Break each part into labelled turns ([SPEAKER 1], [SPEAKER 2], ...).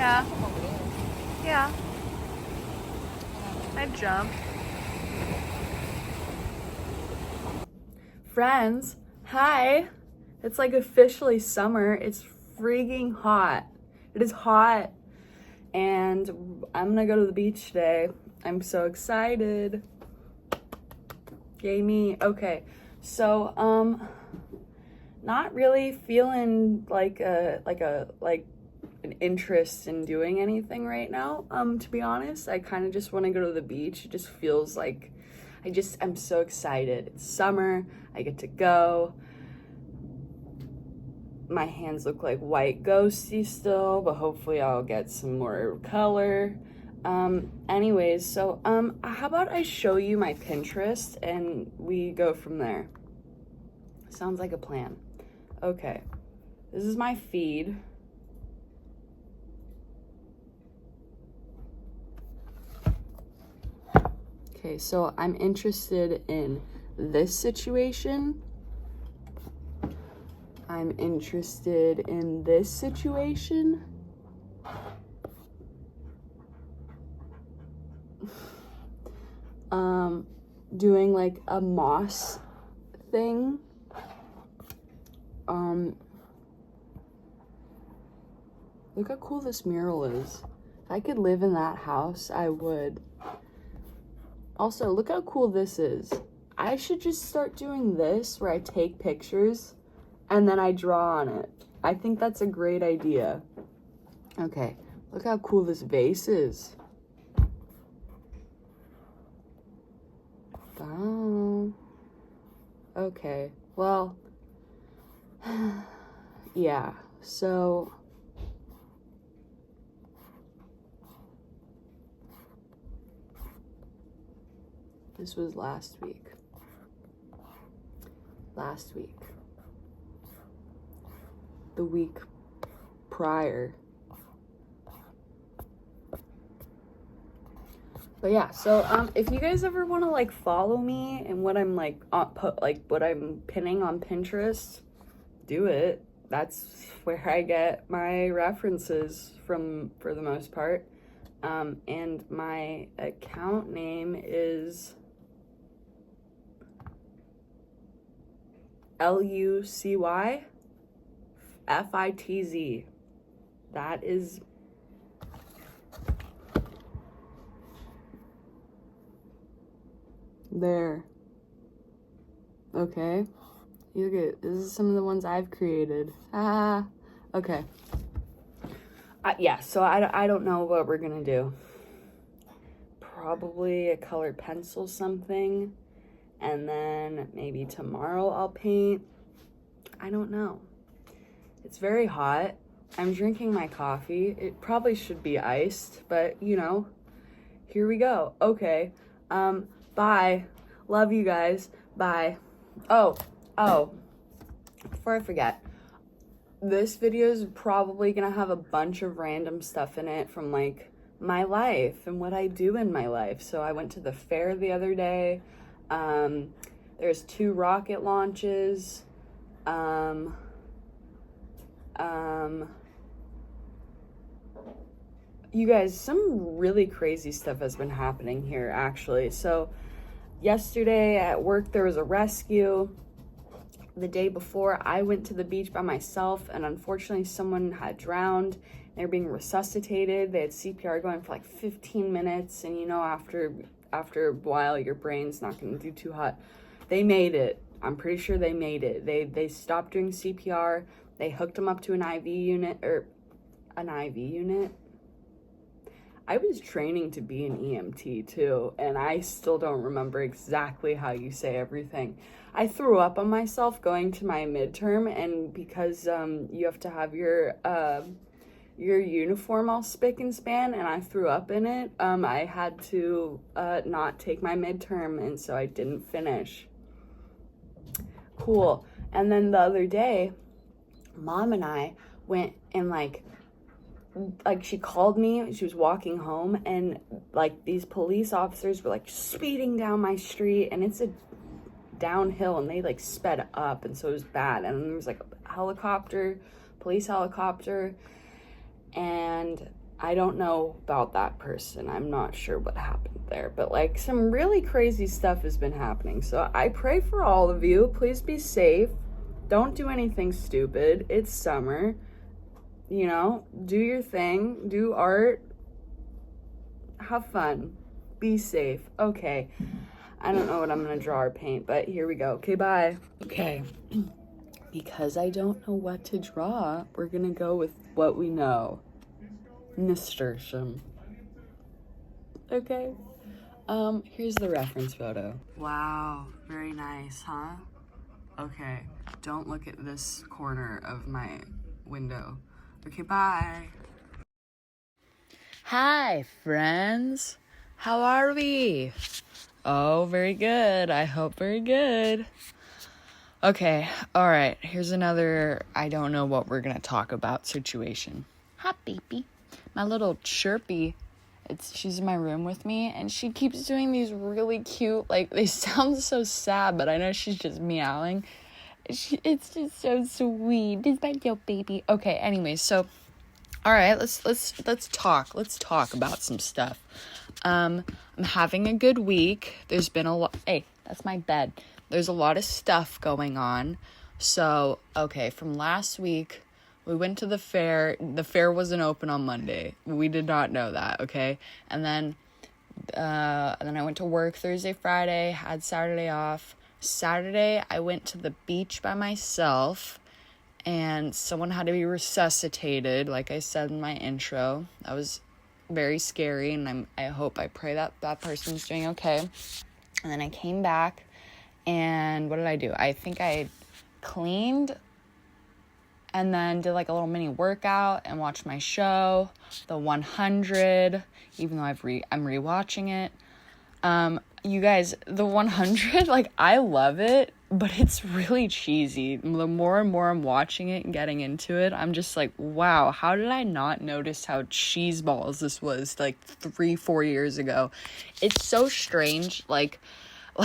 [SPEAKER 1] Yeah. Yeah. I'd jump. Friends, hi. It's like officially summer. It's freaking hot. It is hot. And I'm gonna go to the beach today. I'm so excited. Yay me. Okay. So, not really feeling like an interest in doing anything right now, to be honest. I kind of just want to go to the beach. It just feels like I'm so excited. It's summer. I get to go. My hands look like white ghosty still, but hopefully I'll get some more color. Anyways, so how about I show you my Pinterest and we go from there? Sounds like a plan. Okay, this is my feed. Okay, so I'm interested in this situation. I'm interested in this situation. Doing like a moss thing. Look how cool this mural is. If I could live in that house, I would. Also, look how cool this is. I should just start doing this where I take pictures and then I draw on it. I think that's a great idea. Okay, look how cool this vase is. Wow. Okay, well, yeah, so this was last week. The week prior. But yeah, so if you guys ever want to like follow me and what I'm like what I'm pinning on Pinterest, do it. That's where I get my references from for the most part. And my account name is LUCYFITZ. That is there. Okay. Look at this is some of the ones I've created. Okay. Yeah, so I don't know what we're gonna do. Probably a colored pencil something. And then maybe tomorrow I'll paint. I don't know. It's very hot. I'm drinking my coffee. It probably should be iced, but you know, here we go. Okay. Bye. Love you guys. Bye. Oh, before I forget, this video is probably gonna have a bunch of random stuff in it from like my life and what I do in my life. So I went to the fair the other day. There's 2 rocket launches. You guys, some really crazy stuff has been happening here actually. So yesterday at work there was a rescue. The day before I went to the beach by myself and unfortunately someone had drowned. They're being resuscitated. They had CPR going for like 15 minutes and you know after a while your brain's not going to do too hot. They made it. I'm pretty sure they made it. They stopped doing CPR. They hooked them up to an IV unit. I was training to be an EMT too, and I still don't remember exactly how you say everything. I threw up on myself going to my midterm, and because you have to have your uniform all spick and span, and I threw up in it, I had to not take my midterm, and so I didn't finish. Cool. And then the other day, Mom and I went and like she called me, she was walking home, and like these police officers were like speeding down my street, and it's a downhill, and they like sped up, and so it was bad. And there was like a police helicopter, and I don't know about that person. I'm not sure what happened there, but like some really crazy stuff has been happening. So I pray for all of you. Please be safe. Don't do anything stupid. It's summer. You know, do your thing, do art, have fun, be safe. Okay, I don't know what I'm gonna draw or paint, but here we go. Okay, bye. Okay, because I don't know what to draw, we're gonna go with what we know. Nasturtium. Okay, here's the reference photo. Wow, very nice, huh? Okay, don't look at this corner of my window. Okay, bye. Hi, friends. How are we? Oh, very good. I hope very good. Okay, all right. Here's another I don't know what we're going to talk about situation. Hi, baby. My little chirpy. She's in my room with me, and she keeps doing these really cute, like, they sound so sad, but I know she's just meowing. It's just so sweet. It's my little baby. Okay, anyways, so all right, let's talk. Let's talk about some stuff. I'm having a good week. There's been a lot. Hey, that's my bed. There's a lot of stuff going on. So, okay, from last week, we went to the fair. The fair wasn't open on Monday. We did not know that, okay? And then I went to work Thursday, Friday, had Saturday off. Saturday, I went to the beach by myself, and someone had to be resuscitated, like I said in my intro. That was very scary, and I pray that that person's doing okay. And then I came back, and what did I do? I think I cleaned, and then did like a little mini workout, and watched my show, The 100, even though I'm rewatching it. You guys, The 100, like, I love it, but it's really cheesy. The more and more I'm watching it and getting into it, I'm just like, wow, how did I not notice how cheeseballs this was, like, 3-4 years ago? It's so strange, like,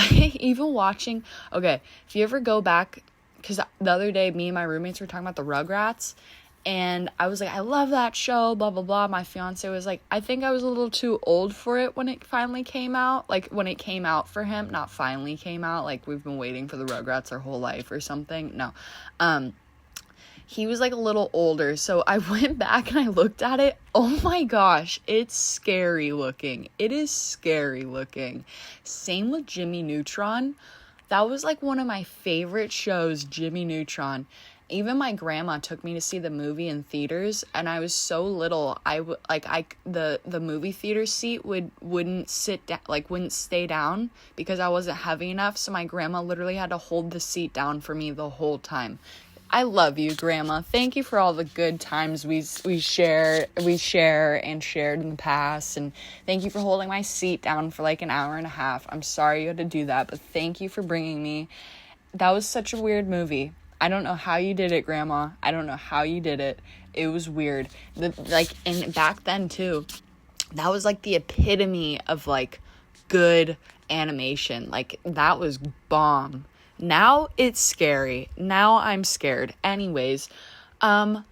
[SPEAKER 1] even watching, okay, if you ever go back, because the other day, me and my roommates were talking about the Rugrats, and I was like, I love that show, blah, blah, blah. My fiance was like, I think I was a little too old for it when it finally came out. Like, when it came out for him, not finally came out. Like, we've been waiting for the Rugrats our whole life or something. No. He was, like, a little older. So I went back and I looked at it. Oh, my gosh. It's scary looking. It is scary looking. Same with Jimmy Neutron. That was, like, one of my favorite shows, Jimmy Neutron. Even my grandma took me to see the movie in theaters, and I was so little, the movie theater seat wouldn't stay down because I wasn't heavy enough, so my grandma literally had to hold the seat down for me the whole time. I love you, Grandma. Thank you for all the good times we share and shared in the past, and thank you for holding my seat down for like an hour and a half. I'm sorry you had to do that, but thank you for bringing me. That was such a weird movie. I don't know how you did it, Grandma. I don't know how you did it. It was weird. And back then, too, that was, like, the epitome of, like, good animation. Like, that was bomb. Now it's scary. Now I'm scared. Anyways, so,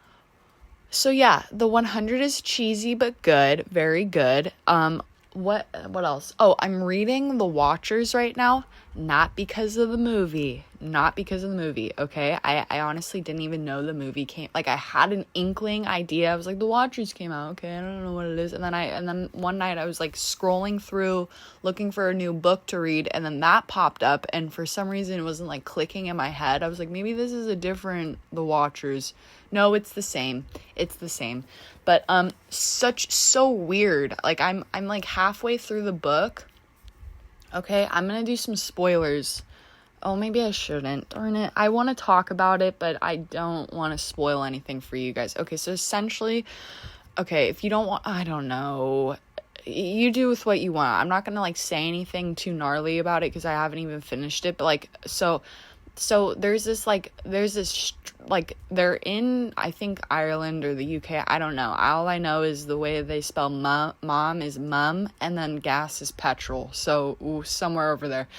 [SPEAKER 1] yeah, The 100 is cheesy but good. Very good. What else? Oh, I'm reading The Watchers right now. Not because of the movie, okay? I honestly didn't even know the movie came, like, I had an inkling idea. I was like, The Watchers came out, okay, I don't know what it is, and then one night I was, like, scrolling through, looking for a new book to read, and then that popped up, and for some reason it wasn't, like, clicking in my head. I was like, maybe this is a different The Watchers. No, it's the same, but, so weird, like, I'm like, halfway through the book. Okay, I'm gonna do some spoilers. Oh, maybe I shouldn't. Darn it. I want to talk about it, but I don't want to spoil anything for you guys. Okay, so essentially, okay, if you don't want, I don't know. You do with what you want. I'm not gonna, like, say anything too gnarly about it because I haven't even finished it. But, like, so there's this, they're in, I think, Ireland or the UK. I don't know. All I know is the way they spell mom is mum, and then gas is petrol. So, somewhere over there.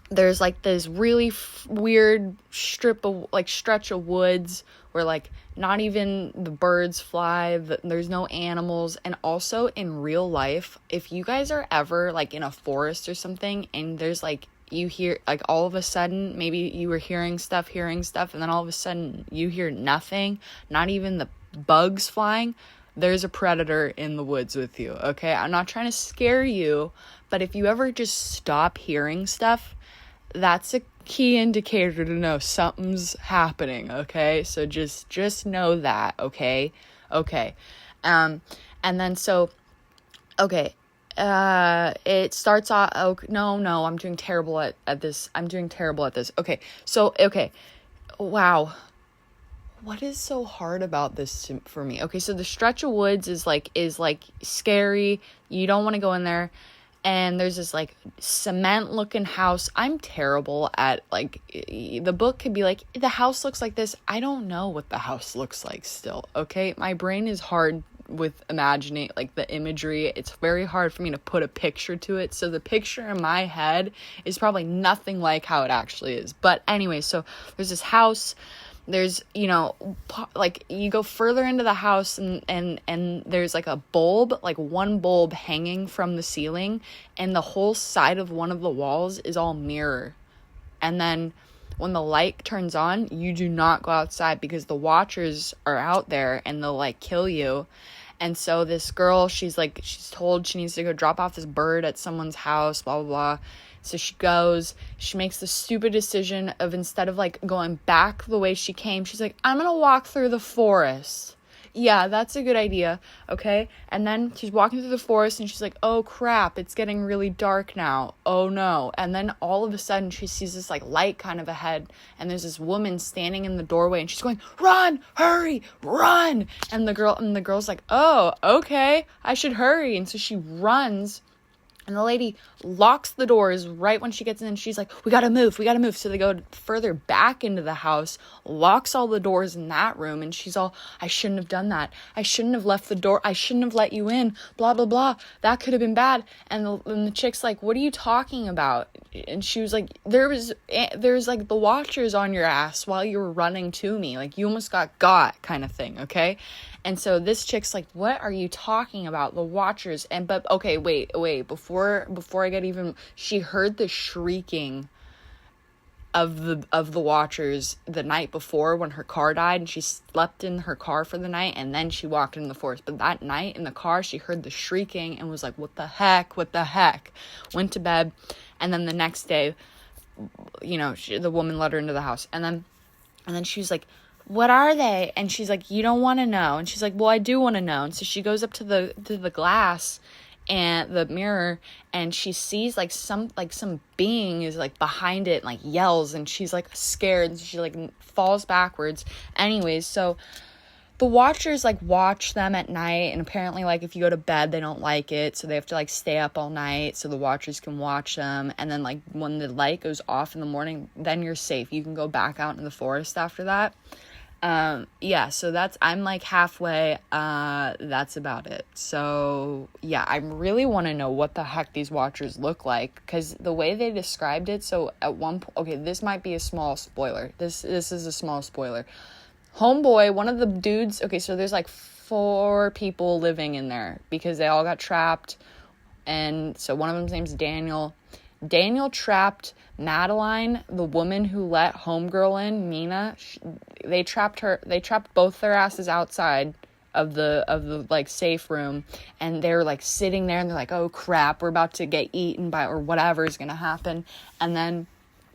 [SPEAKER 1] There's, like, this really weird stretch of woods where like not even the birds fly, there's no animals. And also in real life, if you guys are ever like in a forest or something and there's like, you hear like all of a sudden, maybe you were hearing stuff, and then all of a sudden you hear nothing, not even the bugs flying, there's a predator in the woods with you, okay? I'm not trying to scare you, but if you ever just stop hearing stuff, that's a key indicator to know something's happening, okay? So just know that, okay? Okay. And then so, okay, it starts off, oh, no, I'm doing terrible at this. Okay, so, okay, wow. What is so hard about this for me? Okay, so the stretch of woods is like scary. You don't want to go in there. And there's this like cement looking house. I'm terrible at like, the book could be like, the house looks like this. I don't know what the house looks like still. Okay. My brain is hard with imagining like the imagery. It's very hard for me to put a picture to it. So the picture in my head is probably nothing like how it actually is. But anyway, so there's this house. There's, you know, like you go further into the house and there's like a bulb, like one bulb hanging from the ceiling, and the whole side of one of the walls is all mirror. And then when the light turns on, you do not go outside because the watchers are out there and they'll like kill you. And so this girl, she's told she needs to go drop off this bird at someone's house, blah, blah, blah. So she goes, she makes the stupid decision of, instead of like going back the way she came, she's like, I'm going to walk through the forest. Yeah, that's a good idea. Okay. And then she's walking through the forest and she's like, oh crap, it's getting really dark now. Oh no. And then all of a sudden she sees this like light kind of ahead, and there's this woman standing in the doorway and she's going, run, hurry, run. And the girl's like, oh, okay, I should hurry. And so she runs. And the lady locks the doors right when she gets in. She's like, we gotta move. So they go further back into the house, locks all the doors in that room. And she's all, I shouldn't have done that. I shouldn't have left the door. I shouldn't have let you in. Blah, blah, blah. That could have been bad. And the chick's like, what are you talking about? And she was like, there's like the watchers on your ass while you were running to me. Like you almost got kind of thing. Okay. And so this chick's like, what are you talking about? The watchers. But okay, wait, before I get even, she heard the shrieking of the watchers the night before when her car died, and she slept in her car for the night, and then she walked in the forest. But that night in the car, she heard the shrieking and was like, what the heck? Went to bed. And then the next day, you know, the woman let her into the house. And then she was like, what are they? And she's like, you don't want to know. And she's like, well, I do want to know. And so she goes up to the glass and the mirror, and she sees like some being is like behind it and like yells, and she's like scared, and she like falls backwards. Anyways, so the watchers like watch them at night, and apparently like if you go to bed they don't like it, so they have to like stay up all night so the watchers can watch them. And then like when the light goes off in the morning, then you're safe. You can go back out in the forest after that. Yeah, so I'm like halfway, that's about it. So yeah, I really want to know what the heck these watchers look like, because the way they described it, so at one point, okay, this might be a small spoiler. This is a small spoiler. Homeboy, one of the dudes, okay, so there's like 4 people living in there because they all got trapped, and so one of them's name's Daniel. Daniel trapped Madeline, the woman who let homegirl in, Mina. They trapped both their asses outside of the like safe room, and they're like sitting there and they're like, oh crap, we're about to get eaten by, or whatever is gonna happen. And then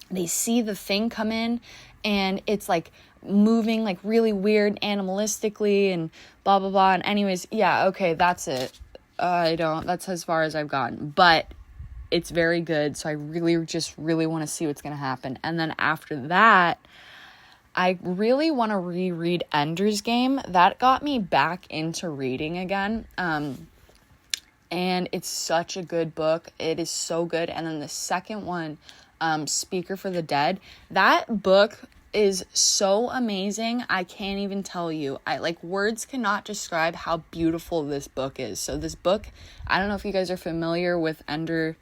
[SPEAKER 1] they see the thing come in, and it's like moving like really weird animalistically and blah blah blah. And anyways, yeah, okay, that's it. That's as far as I've gotten, but it's very good, so I really want to see what's going to happen. And then after that, I really want to reread Ender's Game. That got me back into reading again. And it's such a good book. It is so good. And then the second one, Speaker for the Dead, that book is so amazing. I can't even tell you. Words cannot describe how beautiful this book is. So this book, I don't know if you guys are familiar with Ender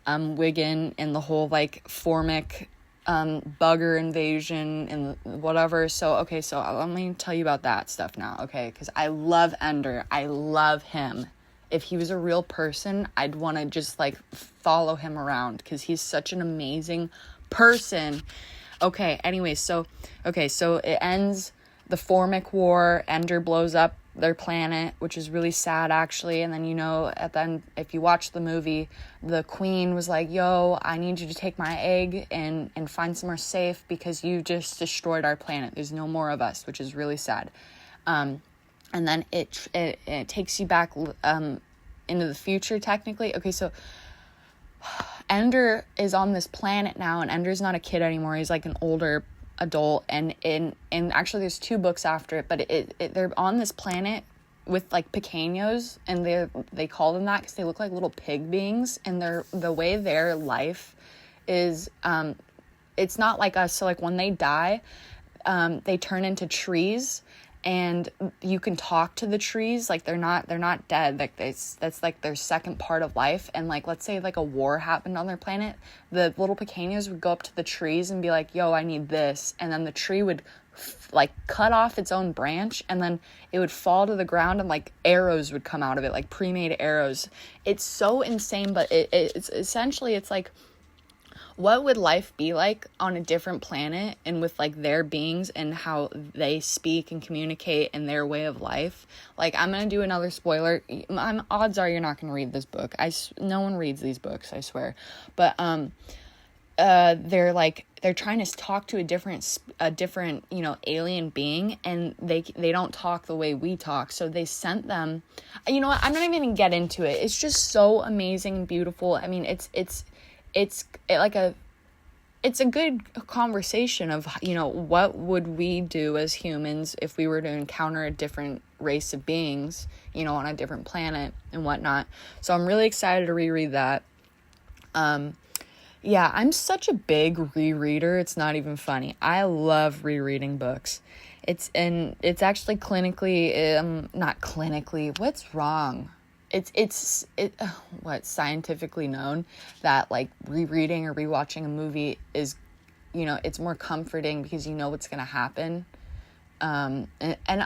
[SPEAKER 1] Wiggin and the whole like Formic bugger invasion and whatever. So, okay, so let me tell you about that stuff now, okay? Because I love Ender. I love him. If he was a real person, I'd want to just, like, follow him around because he's such an amazing person. Okay, anyway, so it ends the Formic War. Ender blows up their planet, which is really sad, actually. And then, you know, at the end, if you watch the movie, the queen was like, yo, I need you to take my egg and find somewhere safe because you just destroyed our planet. There's no more of us, which is really sad. And then it takes you back into the future, technically. Okay, so Ender is on this planet now, and Ender's not a kid anymore. He's like an older adult, and actually there's 2 books after it, but they're on this planet with like pequeños, and they call them that because they look like little pig beings, and the way their life is, it's not like us. So like when they die, they turn into trees, and you can talk to the trees. Like they're not dead. Like that's like their second part of life. And like, let's say like a war happened on their planet, the little pequeños would go up to the trees and be like, yo, I need this. And then the tree would like cut off its own branch, and then it would fall to the ground, and like arrows would come out of it, like pre-made arrows. It's so insane, but it's essentially, it's like, what would life be like on a different planet and with like their beings and how they speak and communicate and their way of life? Like, I'm going to do another spoiler. Odds are you're not going to read this book. No one reads these books, I swear. But they're trying to talk to a different, you know, alien being, and they don't talk the way we talk. So they sent them, you know what? I'm not even going to get into it. It's just so amazing and beautiful. I mean, it's a good conversation of, you know, what would we do as humans if we were to encounter a different race of beings, you know, on a different planet and whatnot. So I'm really excited to reread that. Yeah, I'm such a big rereader. It's not even funny. I love rereading books. It's actually not clinically. What's wrong? It's scientifically known that like rereading or rewatching a movie is, you know, it's more comforting because you know what's going to happen. And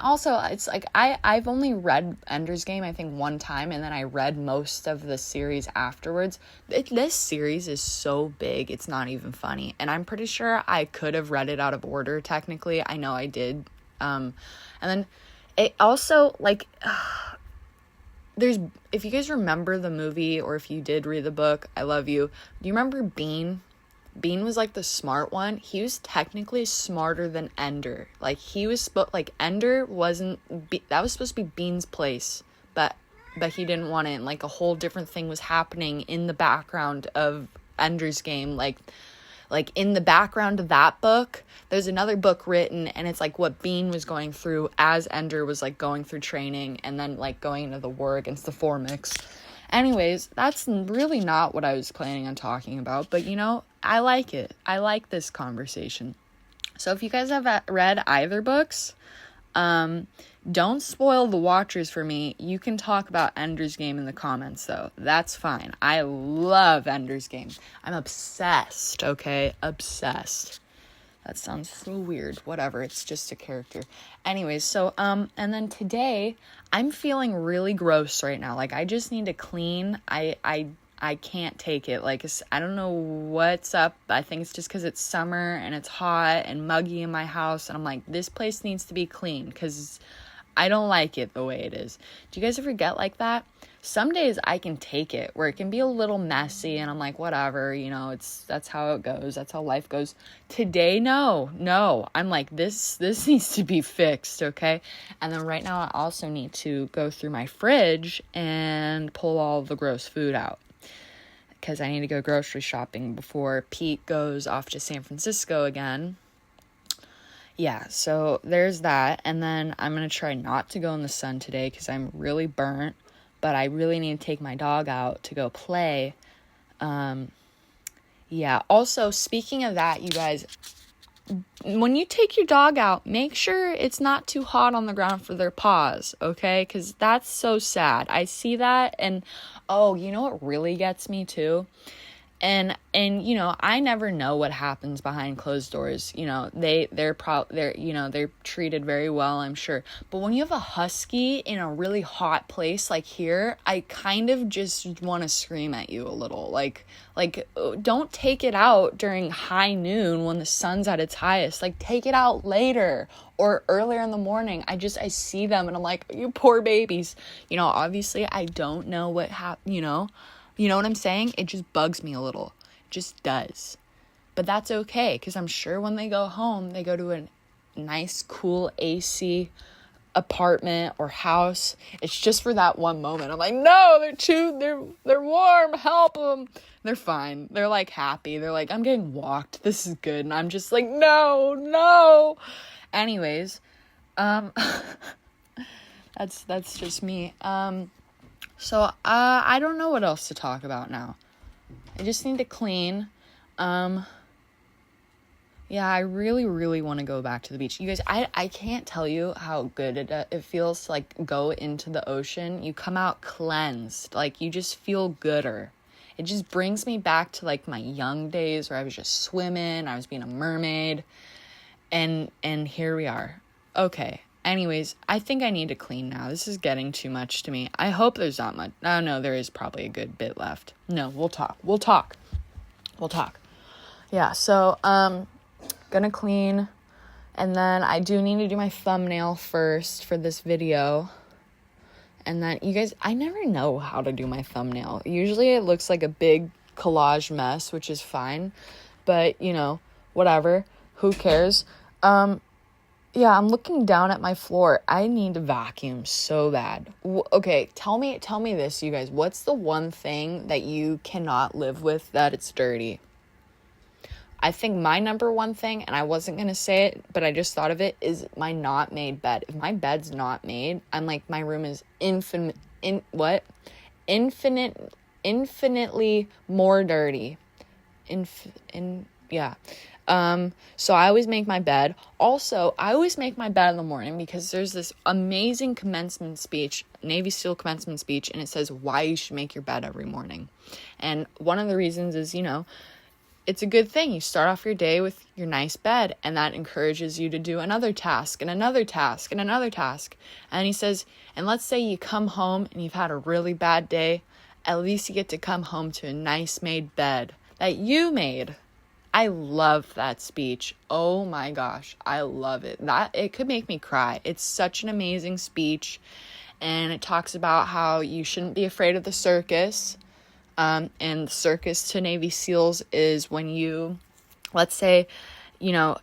[SPEAKER 1] also it's like, I've only read Ender's Game, I think 1 time, and then I read most of the series afterwards. This series is so big, it's not even funny. And I'm pretty sure I could have read it out of order, technically. I know I did. And then it also, like, if you guys remember the movie, or if you did read the book, I love you. Do you remember Bean? Bean was like the smart one. He was technically smarter than Ender. Like Ender wasn't, that was supposed to be Bean's place, but he didn't want it. And like a whole different thing was happening in the background of Ender's Game. Like in the background of that book, there's another book written, and it's like what Bean was going through as Ender was like going through training and then like going into the war against the Formics. Anyways, that's really not what I was planning on talking about, but you know, I like it. I like this conversation. So if you guys have read either books, don't spoil the Watchers for me. You can talk about Ender's Game in the comments, though. That's fine. I love Ender's Game. I'm obsessed, okay? Obsessed. That sounds so weird. Whatever. It's just a character. Anyways, so, and then today, I'm feeling really gross right now. Like, I just need to clean. I can't take it. Like, I don't know what's up. I think it's just because it's summer and it's hot and muggy in my house. And I'm like, this place needs to be clean because I don't like it the way it is. Do you guys ever get like that? Some days I can take it where it can be a little messy and I'm like, whatever, you know, that's how it goes. That's how life goes. Today, no. I'm like, this needs to be fixed, okay? And then right now I also need to go through my fridge and pull all the gross food out, because I need to go grocery shopping before Pete goes off to San Francisco again. Yeah, so there's that. And then I'm going to try not to go in the sun today because I'm really burnt, but I really need to take my dog out to go play. Yeah, also, speaking of that, you guys, when you take your dog out, make sure it's not too hot on the ground for their paws, okay? Because that's so sad. I see that, and oh, you know what really gets me too? And you know, I never know what happens behind closed doors. You know, they're treated very well, I'm sure. But when you have a husky in a really hot place like here, I kind of just want to scream at you a little. Like don't take it out during high noon when the sun's at its highest. Like, take it out later or earlier in the morning. I see them and I'm like, you poor babies. You know, obviously I don't know what happened, you know. You know what I'm saying? It just bugs me a little. It just does. But that's okay, because I'm sure when they go home, they go to a nice, cool AC apartment or house. It's just for that one moment. I'm like, no, they're warm. Help them. They're fine. They're like happy. They're like, I'm getting walked. This is good. And I'm just like, no. Anyways, that's just me. So, I don't know what else to talk about now. I just need to clean. Yeah, I really, really want to go back to the beach. You guys, I can't tell you how good it feels to, like, go into the ocean. You come out cleansed. Like, you just feel gooder. It just brings me back to, like, my young days where I was just swimming. I was being a mermaid. And here we are. Okay. Anyways, I think I need to clean now. This is getting too much to me. I hope there's not much. Oh, no, there is probably a good bit left. No, we'll talk. Yeah, so, gonna clean. And then I do need to do my thumbnail first for this video. And then, you guys, I never know how to do my thumbnail. Usually it looks like a big collage mess, which is fine. But, you know, whatever. Who cares? Yeah, I'm looking down at my floor. I need to vacuum so bad. Okay, tell me this, you guys. What's the one thing that you cannot live with that it's dirty? I think my number one thing, and I wasn't going to say it, but I just thought of it, is my not made bed. If my bed's not made, I'm like, my room is infinitely more dirty. Yeah. So I always make my bed. Also, I always make my bed in the morning because there's this amazing commencement speech, Navy SEAL commencement speech, and it says why you should make your bed every morning. And one of the reasons is, you know, it's a good thing. You start off your day with your nice bed, and that encourages you to do another task and another task and another task. And he says, and let's say you come home and you've had a really bad day, at least you get to come home to a nice made bed that you made. I love that speech. Oh my gosh, I love it. It could make me cry. It's such an amazing speech, and it talks about how you shouldn't be afraid of the circus. And the circus to Navy SEALs is when you, let's say, you know,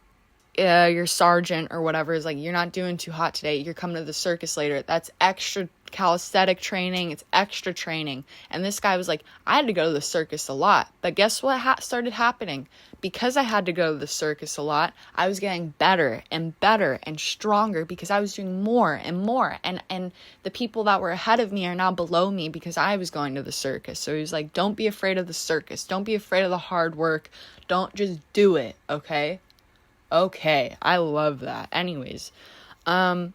[SPEAKER 1] your sergeant or whatever is like, you're not doing too hot today, you're coming to the circus later. That's extra calisthenic training. It's extra training. And this guy was like, I had to go to the circus a lot, but guess what started happening? Because I had to go to the circus a lot, I was getting better and better and stronger because I was doing more and more, and the people that were ahead of me are now below me because I was going to the circus. So he was like, don't be afraid of the circus, don't be afraid of the hard work, don't, just do it. Okay, I love that. Anyways, I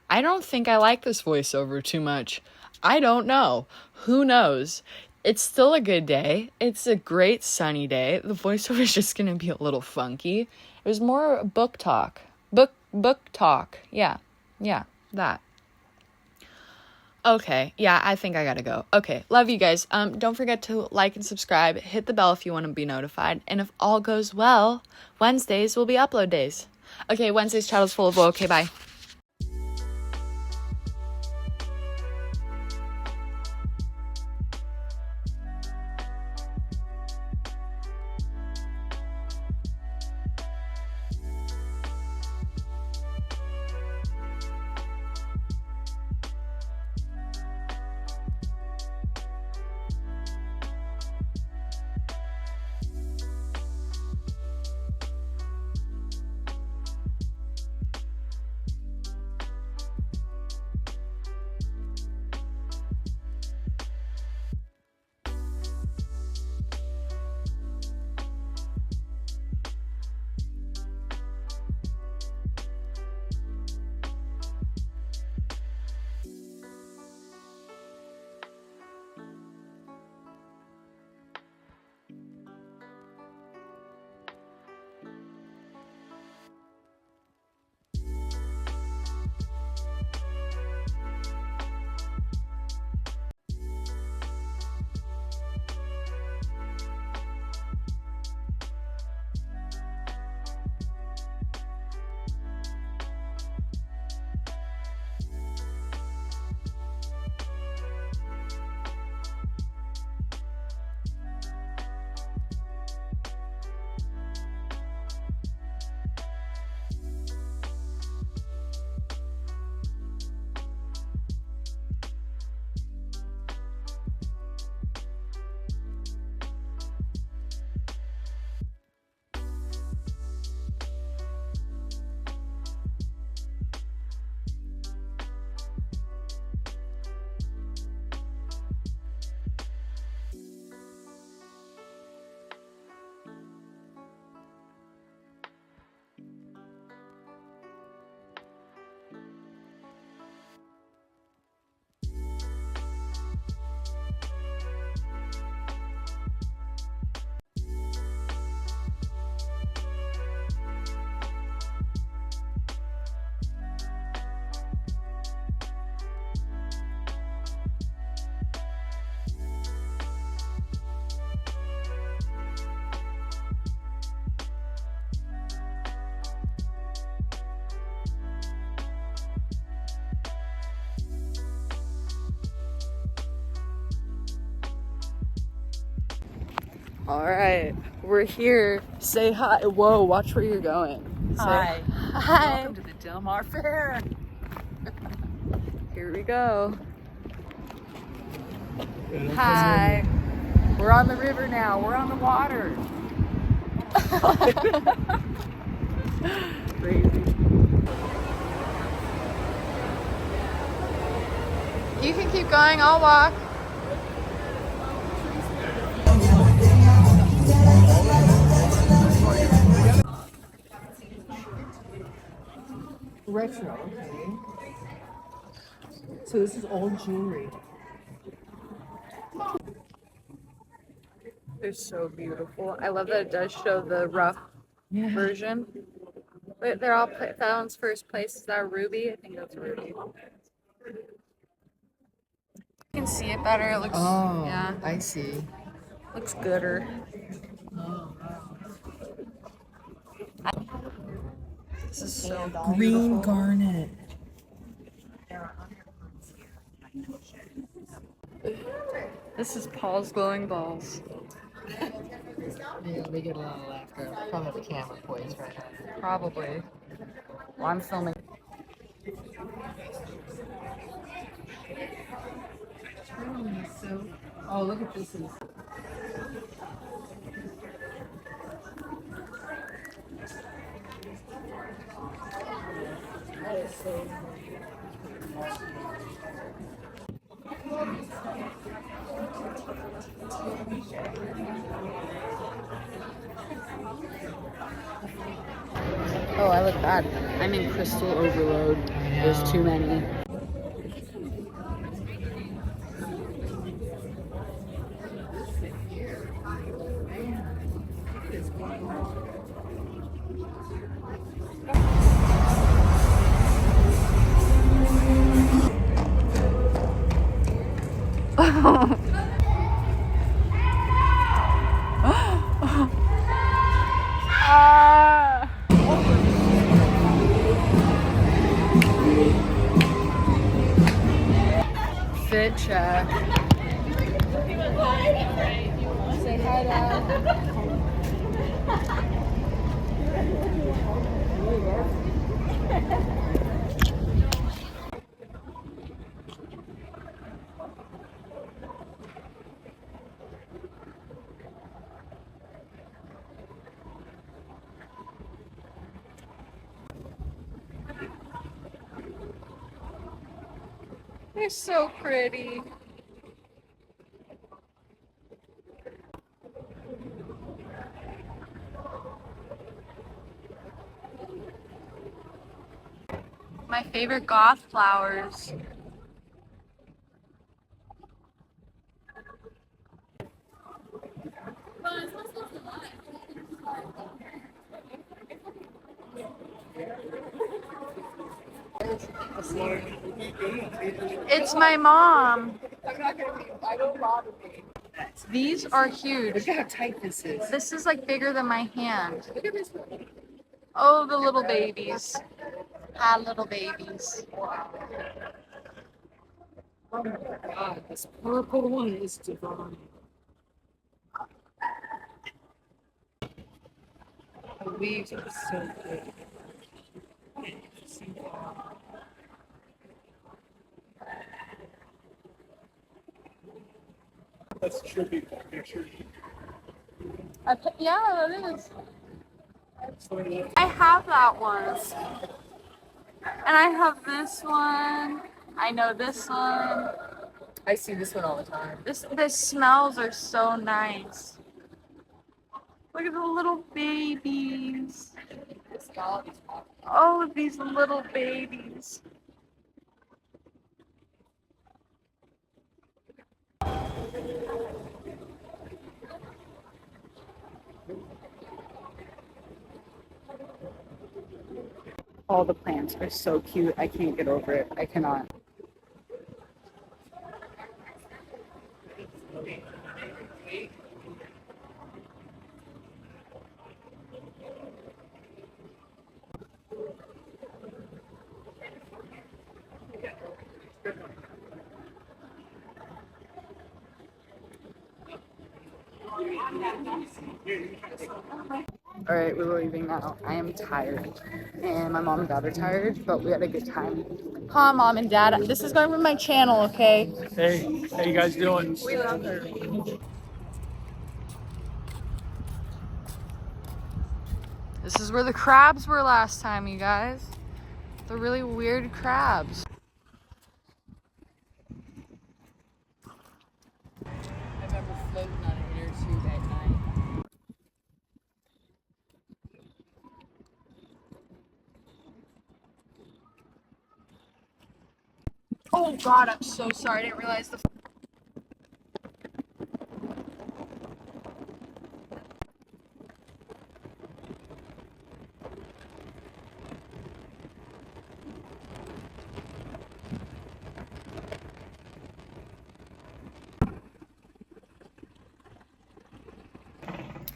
[SPEAKER 1] don't think I like this voiceover too much. I don't know. Who knows? It's still a good day. It's a great sunny day. The voiceover is just going to be a little funky. It was more book talk. Book talk. Yeah, that. Okay, yeah, I think I gotta go. Okay, love you guys. Don't forget to like and subscribe. Hit the bell if you want to be notified. And if all goes well, Wednesdays will be upload days. Okay, Wednesday's channel's full of woe. Okay, bye. All right, we're here. Say hi. Whoa, watch where you're going.
[SPEAKER 2] Hi.
[SPEAKER 1] Hi.
[SPEAKER 2] Welcome to the Del Mar Fair.
[SPEAKER 1] Here we go. Hi. We're on the river now. We're on the water. Crazy. You can keep going. I'll walk.
[SPEAKER 2] Retro, okay. So this is old jewelry.
[SPEAKER 1] They're so beautiful. I love that it does show the rough version. But they're all that one's first place. Is that Ruby? I think that's Ruby. You can see it better. It looks yeah.
[SPEAKER 2] I see.
[SPEAKER 1] Looks gooder. This is so
[SPEAKER 2] Green garnet.
[SPEAKER 1] This is Paul's glowing balls.
[SPEAKER 2] Yeah, they get a lot of laughter. Probably the camera poised right now.
[SPEAKER 1] Probably. Well, I'm filming.
[SPEAKER 2] Oh, look at this. That is so
[SPEAKER 1] Oh, I look bad. I'm in crystal overload. There's too many. Ah! Fit check. Say hi, Dad. They're so pretty. My favorite goth flowers. It's my mom.
[SPEAKER 2] I don't bother me.
[SPEAKER 1] These are huge.
[SPEAKER 2] Look at how tight this is.
[SPEAKER 1] This is like bigger than my hand.
[SPEAKER 2] Look at this one.
[SPEAKER 1] Oh, the little babies. Hi, little babies.
[SPEAKER 2] Oh my god, this purple one is divine. The leaves are so good. That's a tribute picture.
[SPEAKER 1] Yeah, that is. I have that one. And I have this one. I know this one.
[SPEAKER 2] I see this one all the time.
[SPEAKER 1] The smells are so nice. Look at the little babies. Oh, these little babies. All the plants are so cute. I can't get over it. I cannot. All right, we're leaving now. I am tired, and my mom and dad are tired, but we had a good time. Hi, Mom and Dad. This is going to be my channel, okay?
[SPEAKER 3] Hey, how you guys doing?
[SPEAKER 1] We love her. This is where the crabs were last time, you guys. The really weird crabs. I remember floating on an inner tube at night. Oh God, I'm so sorry. I didn't realize the.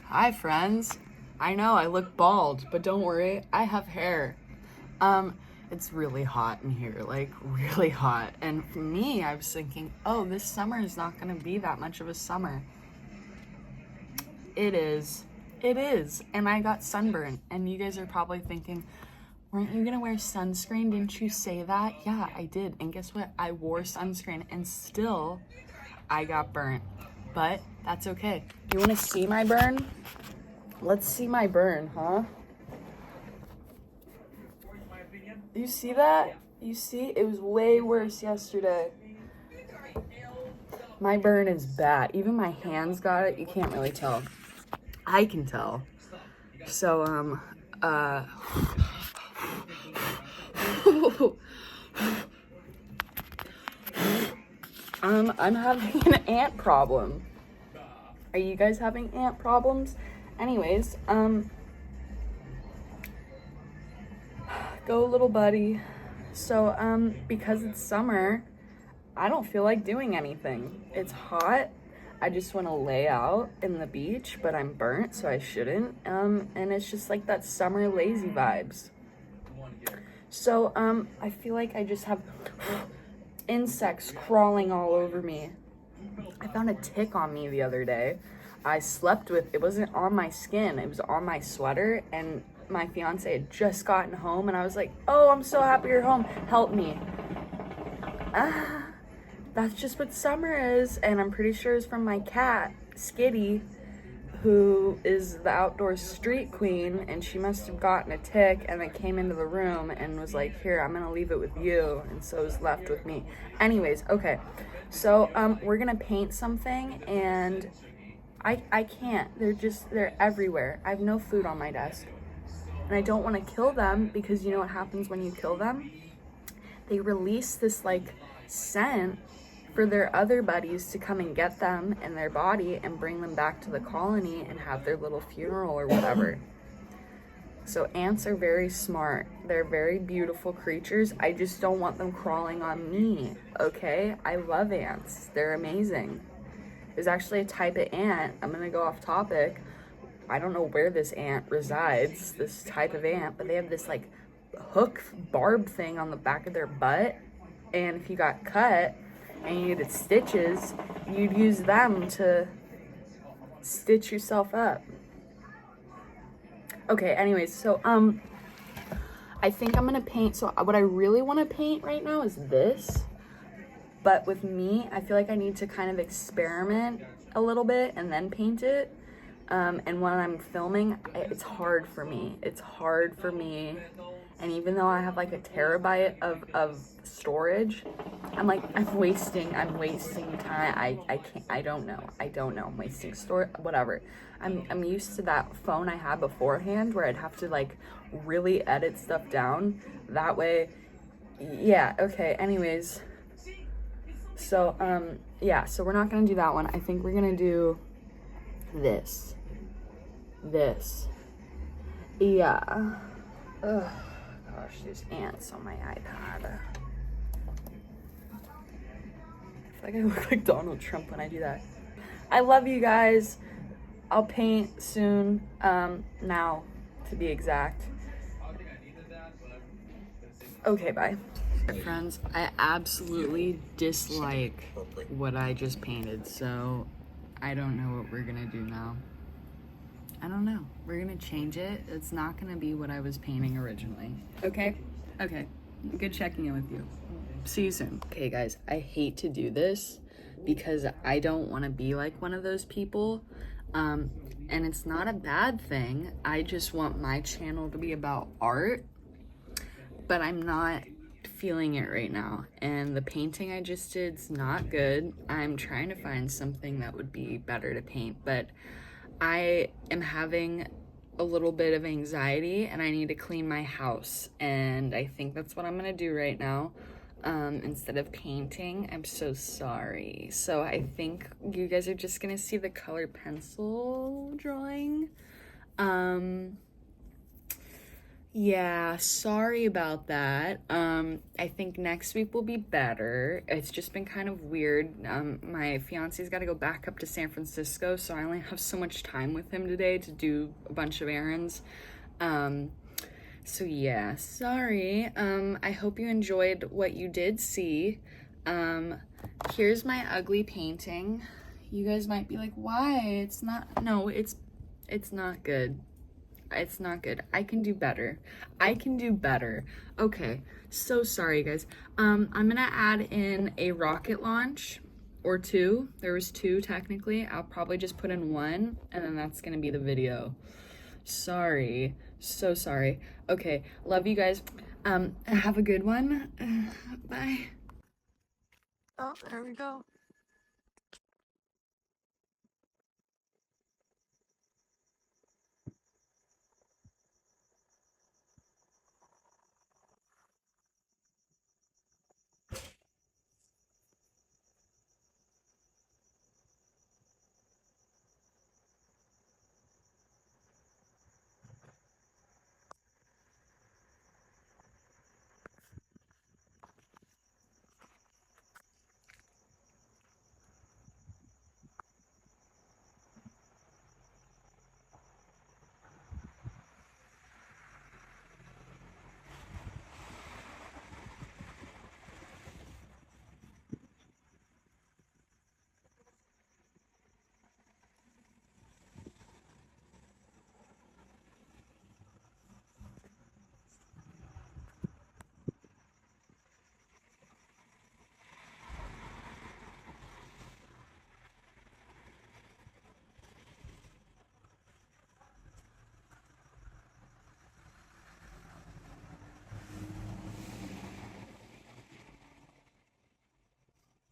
[SPEAKER 1] Hi, friends. I know I look bald, but don't worry, I have hair. It's really hot in here, like really hot. And for me, I was thinking, oh, this summer is not gonna be that much of a summer. It is. It is. And I got sunburned. And you guys are probably thinking, weren't you gonna wear sunscreen? Didn't you say that? Yeah, I did. And guess what? I wore sunscreen and still I got burnt. But that's okay. You wanna see my burn? Let's see my burn, huh? You see that? You see? It was way worse yesterday. My burn is bad. Even my hands got it. You can't really tell. I can tell. So, I'm having an ant problem. Are you guys having ant problems? Anyways, go little buddy. So, because it's summer, I don't feel like doing anything. It's hot. I just want to lay out in the beach, but I'm burnt, so I shouldn't. And it's just like that summer lazy vibes. So, I feel like I just have insects crawling all over me. I found a tick on me the other day. I slept with, it wasn't on my skin, it was on my sweater, and my fiance had just gotten home, and I was like, oh, I'm so happy you're home, help me. That's just what summer is, and I'm pretty sure it's from my cat, Skitty, who is the outdoor street queen, and she must have gotten a tick, and then came into the room and was like, here, I'm gonna leave it with you, and so it was left with me. Anyways, okay, so we're gonna paint something, and I can't. They're everywhere. I have no food on my desk. And I don't want to kill them because you know what happens when you kill them? They release this like scent for their other buddies to come and get them and their body and bring them back to the colony and have their little funeral or whatever. So ants are very smart. They're very beautiful creatures. I just don't want them crawling on me, okay? I love ants. They're amazing. There's actually a type of ant. I'm gonna go off topic. I don't know where this ant resides, this type of ant, but they have this like hook barb thing on the back of their butt. And if you got cut and you needed stitches, you'd use them to stitch yourself up. Okay, anyways, so I think I'm gonna paint. So what I really want to paint right now is this. But with me, I feel like I need to kind of experiment a little bit and then paint it. And when I'm filming, it's hard for me. It's hard for me. And even though I have like a terabyte of storage, I'm wasting time. I don't know. I'm wasting storage, whatever. I'm used to that phone I had beforehand where I'd have to like really edit stuff down. That way, yeah, okay, anyways. So, yeah, so we're not gonna do that one. I think we're gonna do this. Yeah. Ugh, gosh, there's ants on my iPad. I feel like I look like Donald Trump when I do that. I love you guys. I'll paint soon, now, to be exact. Okay, bye. Friends, I absolutely dislike what I just painted, so I don't know what we're gonna do now. I don't know. We're gonna change it. It's not gonna be what I was painting originally. Okay? Okay. Good checking in with you. See you soon. Okay, guys, I hate to do this because I don't want to be like one of those people. And it's not a bad thing. I just want my channel to be about art, but I'm not feeling it right now. And the painting I just did is not good. I'm trying to find something that would be better to paint, but I am having a little bit of anxiety and I need to clean my house. And I think that's what I'm gonna do right now. Instead of painting. I'm so sorry. So I think you guys are just gonna see the colored pencil drawing. Yeah, sorry about that. I think next week will be better. It's just been kind of weird. My fiance's got to go back up to San Francisco, so I only have so much time with him today to do a bunch of errands. So yeah, sorry. I hope you enjoyed what you did see. Here's my ugly painting. You guys might be like, why? It's not, no, it's not good. It's not good. I can do better. I can do better. Okay, so sorry guys. I'm gonna add in a rocket launch or two. There was two technically. I'll probably just put in one and then that's gonna be the video. Sorry, so sorry. Okay, love you guys. Have a good one. Bye.
[SPEAKER 2] Oh, there we go.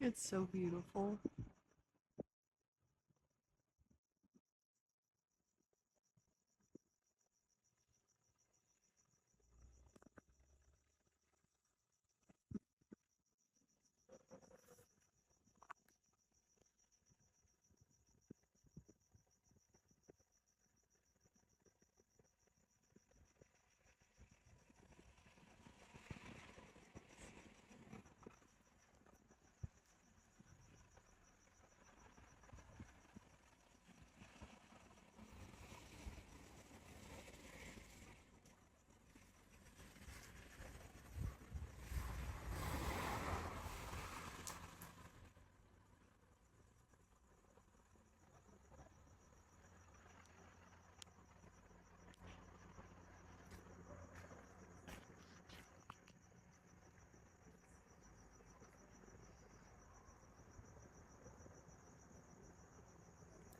[SPEAKER 2] It's so beautiful.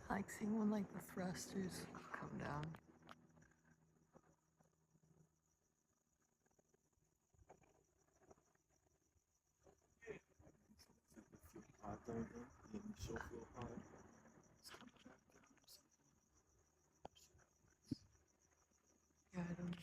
[SPEAKER 2] I like seeing when like the thrusters come down. Yeah, I don't.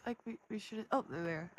[SPEAKER 4] like we should. Oh, they're there.